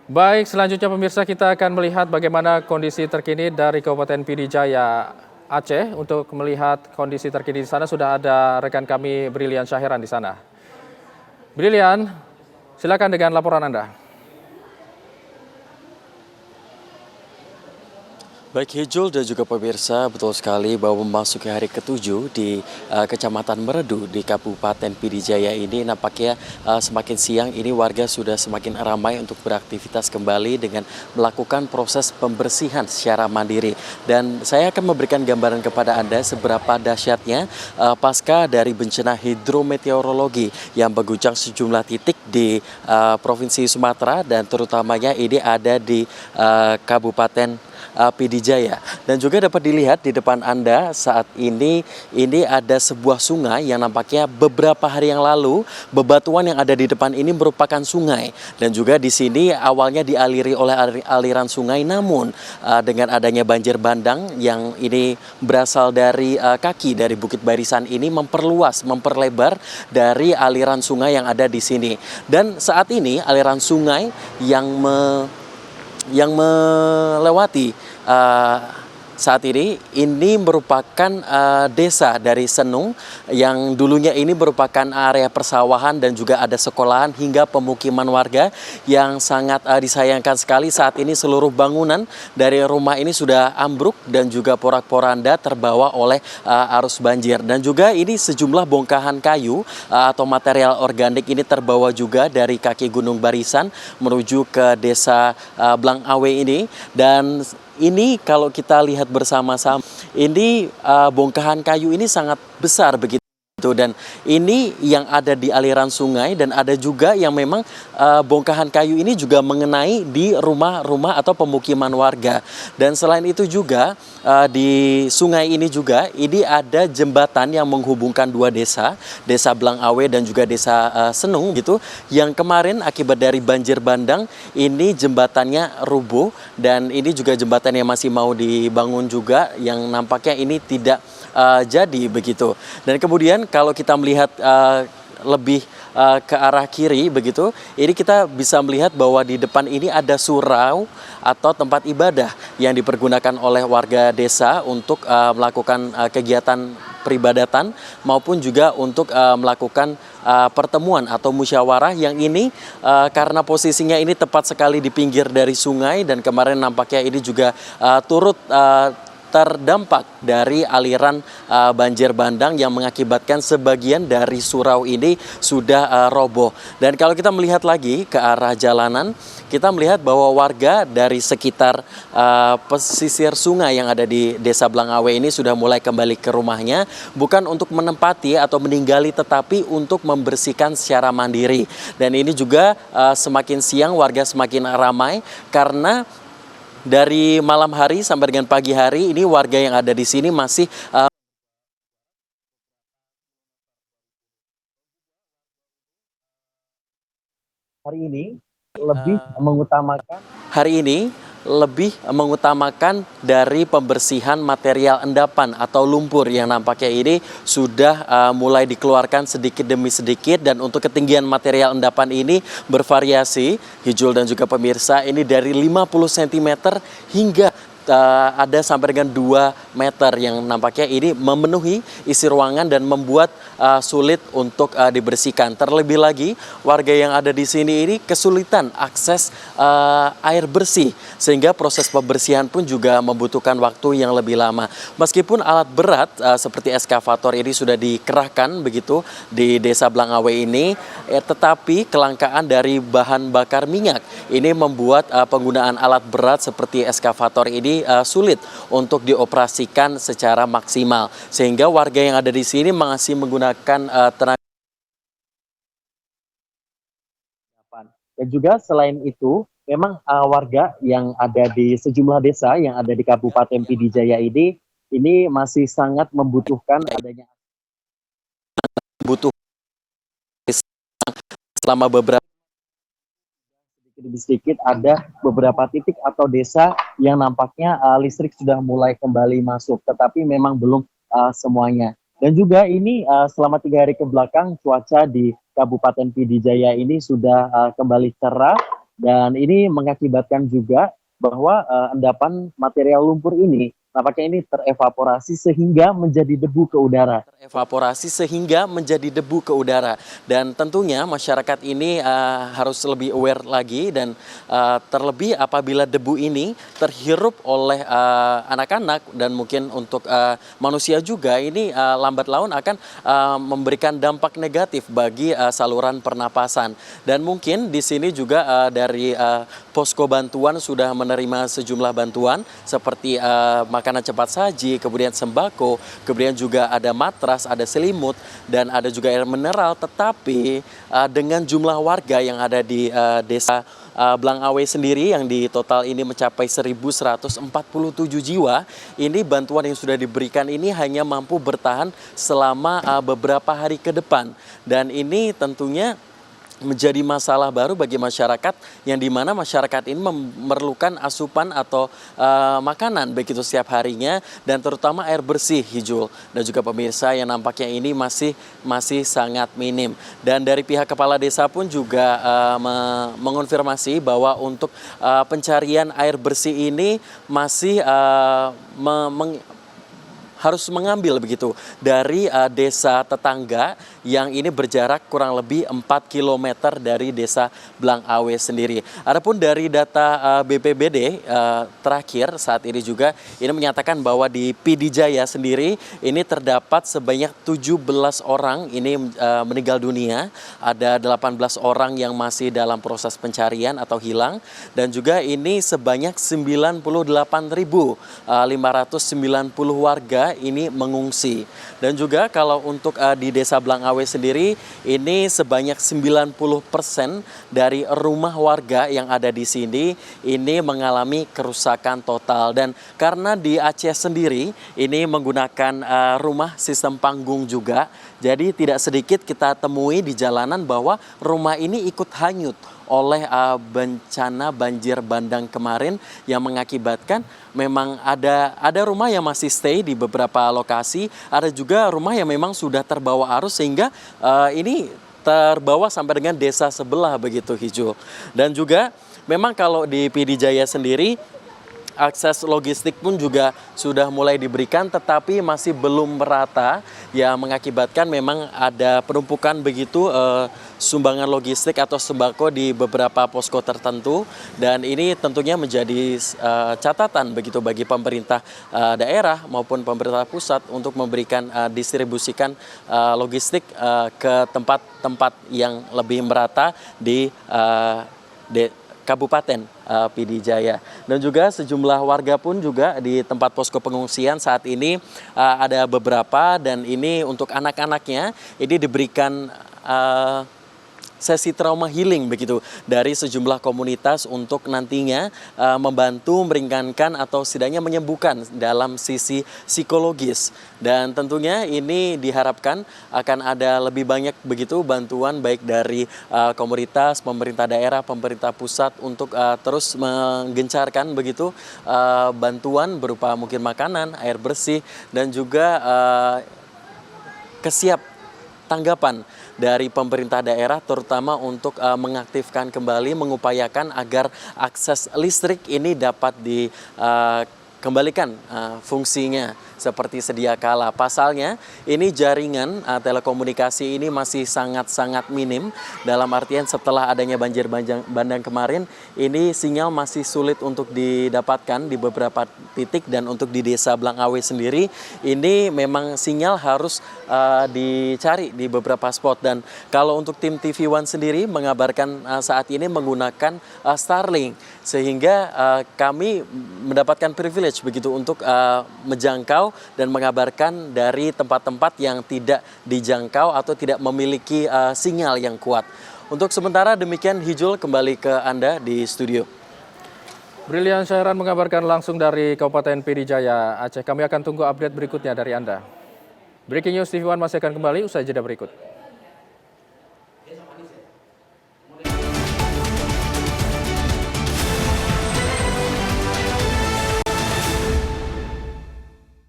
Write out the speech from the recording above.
Baik, selanjutnya pemirsa kita akan melihat bagaimana kondisi terkini dari Kabupaten Pidijaya Aceh. Untuk melihat kondisi terkini di sana sudah ada rekan kami Brilian Syahiran di sana. Brilian, silakan dengan laporan Anda. Baik Hijul dan juga pemirsa, betul sekali bahwa memasuki hari ke-7 di Kecamatan Meredu di Kabupaten Pidijaya ini nampaknya semakin siang ini warga sudah semakin ramai untuk beraktivitas kembali dengan melakukan proses pembersihan secara mandiri. Dan saya akan memberikan gambaran kepada Anda seberapa dahsyatnya pasca dari bencana hidrometeorologi yang mengguncang sejumlah titik di Provinsi Sumatera dan terutamanya ini ada di Kabupaten Pidijaya. Dan juga dapat dilihat di depan Anda saat ini ada sebuah sungai yang nampaknya beberapa hari yang lalu bebatuan yang ada di depan ini merupakan sungai. Dan juga di sini awalnya dialiri oleh aliran sungai, namun dengan adanya banjir bandang yang ini berasal dari kaki dari Bukit Barisan ini memperlebar dari aliran sungai yang ada di sini. Dan saat ini aliran sungai yang melewati saat ini merupakan desa dari Senung yang dulunya ini merupakan area persawahan dan juga ada sekolahan hingga pemukiman warga yang sangat disayangkan sekali saat ini seluruh bangunan dari rumah ini sudah ambruk dan juga porak-poranda terbawa oleh arus banjir. Dan juga ini sejumlah bongkahan kayu atau material organik ini terbawa juga dari kaki Gunung Barisan menuju ke desa Blangawe ini. Dan ini kalau kita lihat bersama-sama, ini bongkahan kayu ini sangat besar begitu. Dan ini yang ada di aliran sungai dan ada juga yang memang bongkahan kayu ini juga mengenai di rumah-rumah atau pemukiman warga. Dan selain itu juga di sungai ini juga ini ada jembatan yang menghubungkan dua desa, Desa Blangawe dan juga Desa Senung gitu, yang kemarin akibat dari banjir bandang ini jembatannya rubuh dan ini juga jembatan yang masih mau dibangun juga yang nampaknya ini tidak jadi begitu. Dan kemudian kalau kita melihat lebih ke arah kiri begitu, ini kita bisa melihat bahwa di depan ini ada surau atau tempat ibadah yang dipergunakan oleh warga desa untuk melakukan kegiatan peribadatan maupun juga untuk melakukan pertemuan atau musyawarah yang ini karena posisinya ini tepat sekali di pinggir dari sungai dan kemarin nampaknya ini juga turut terdampak dari aliran banjir bandang yang mengakibatkan sebagian dari surau ini sudah roboh. Dan kalau kita melihat lagi ke arah jalanan, kita melihat bahwa warga dari sekitar pesisir sungai yang ada di Desa Blangawe ini sudah mulai kembali ke rumahnya, bukan untuk menempati atau meninggali tetapi untuk membersihkan secara mandiri. Dan ini juga semakin siang warga semakin ramai karena dari malam hari sampai dengan pagi hari ini warga yang ada di sini masih hari ini lebih mengutamakan dari pembersihan material endapan atau lumpur yang nampaknya ini sudah mulai dikeluarkan sedikit demi sedikit. Dan untuk ketinggian material endapan ini bervariasi, Hijul dan juga pemirsa, ini dari 50 cm hingga ada sampai dengan 2 meter yang nampaknya ini memenuhi isi ruangan dan membuat sulit untuk dibersihkan. Terlebih lagi warga yang ada di sini ini kesulitan akses air bersih sehingga proses pembersihan pun juga membutuhkan waktu yang lebih lama. Meskipun alat berat seperti eskavator ini sudah dikerahkan begitu di Desa Blangawe ini, tetapi kelangkaan dari bahan bakar minyak ini membuat penggunaan alat berat seperti eskavator ini sulit untuk dioperasikan secara maksimal, sehingga warga yang ada di sini masih menggunakan tenaga. Dan juga selain itu, memang warga yang ada di sejumlah desa yang ada di Kabupaten Pidijaya ini masih sangat membutuhkan adanya butuh selama beberapa demi sedikit ada beberapa titik atau desa yang nampaknya listrik sudah mulai kembali masuk, tetapi memang belum semuanya. Dan juga ini selama 3 hari ke belakang cuaca di Kabupaten Pidijaya ini sudah kembali cerah Dan ini mengakibatkan juga bahwa endapan material lumpur ini nampaknya ini terevaporasi sehingga menjadi debu ke udara. Evaporasi sehingga menjadi debu ke udara, dan tentunya masyarakat ini harus lebih aware lagi, dan terlebih apabila debu ini terhirup oleh anak-anak dan mungkin untuk manusia juga, ini lambat laun akan memberikan dampak negatif bagi saluran pernapasan. Dan mungkin di sini juga dari posko bantuan sudah menerima sejumlah bantuan seperti makanan cepat saji, kemudian sembako, kemudian juga ada matras, ada selimut, dan ada juga air mineral. Tetapi dengan jumlah warga yang ada di desa Blangawe sendiri yang di total ini mencapai 1.147 jiwa, ini bantuan yang sudah diberikan ini hanya mampu bertahan selama beberapa hari ke depan. Dan ini tentunya menjadi masalah baru bagi masyarakat, yang dimana masyarakat ini memerlukan asupan atau makanan begitu setiap harinya, dan terutama air bersih, Hijul dan juga pemirsa, yang nampaknya ini masih sangat minim. Dan dari pihak kepala desa pun juga mengonfirmasi bahwa untuk pencarian air bersih ini masih harus mengambil begitu dari desa tetangga yang ini berjarak kurang lebih 4 km dari desa Blangawe sendiri. Adapun dari data BPBD terakhir saat ini juga ini menyatakan bahwa di PD Jaya sendiri ini terdapat sebanyak 17 orang ini meninggal dunia, ada 18 orang yang masih dalam proses pencarian atau hilang, dan juga ini sebanyak 98.590 warga ini mengungsi. Dan juga kalau untuk di desa Blangawe sendiri ini sebanyak 90% dari rumah warga yang ada di sini ini mengalami kerusakan total. Dan karena di Aceh sendiri ini menggunakan rumah sistem panggung juga, jadi tidak sedikit kita temui di jalanan bahwa rumah ini ikut hanyut oleh bencana banjir bandang kemarin, yang mengakibatkan memang ada rumah yang masih stay di beberapa lokasi, ada juga rumah yang memang sudah terbawa arus sehingga ini terbawa sampai dengan desa sebelah begitu, Hijul. Dan juga memang kalau di PD Jaya sendiri akses logistik pun juga sudah mulai diberikan, tetapi masih belum merata, yang mengakibatkan memang ada penumpukan begitu sumbangan logistik atau sembako di beberapa posko tertentu. Dan ini tentunya menjadi catatan begitu bagi pemerintah daerah maupun pemerintah pusat untuk memberikan distribusikan logistik ke tempat-tempat yang lebih merata di Kabupaten PD Jaya. Dan juga sejumlah warga pun juga di tempat posko pengungsian saat ini ada beberapa, dan ini untuk anak-anaknya ini diberikan sesi trauma healing begitu dari sejumlah komunitas untuk nantinya membantu meringankan atau setidaknya menyembuhkan dalam sisi psikologis. Dan tentunya ini diharapkan akan ada lebih banyak begitu bantuan baik dari komunitas, pemerintah daerah, pemerintah pusat untuk terus menggencarkan begitu bantuan berupa mungkin makanan, air bersih, dan juga tanggapan dari pemerintah daerah, terutama untuk mengaktifkan kembali, mengupayakan agar akses listrik ini dapat dikembalikan fungsinya seperti sedia kala. Pasalnya ini jaringan telekomunikasi ini masih sangat-sangat minim, dalam artian setelah adanya banjir bandang kemarin ini sinyal masih sulit untuk didapatkan di beberapa titik. Dan untuk di desa Blangawe sendiri ini memang sinyal harus dicari di beberapa spot. Dan kalau untuk tim TV One sendiri mengabarkan saat ini menggunakan Starlink, sehingga kami mendapatkan privilege begitu untuk menjangkau dan mengabarkan dari tempat-tempat yang tidak dijangkau atau tidak memiliki sinyal yang kuat. Untuk sementara demikian, Hijul, kembali ke Anda di studio. Brilian Syahran mengabarkan langsung dari Kabupaten PD Jaya, Aceh. Kami akan tunggu update berikutnya dari Anda. Breaking News TV One masih akan kembali usai jeda berikut.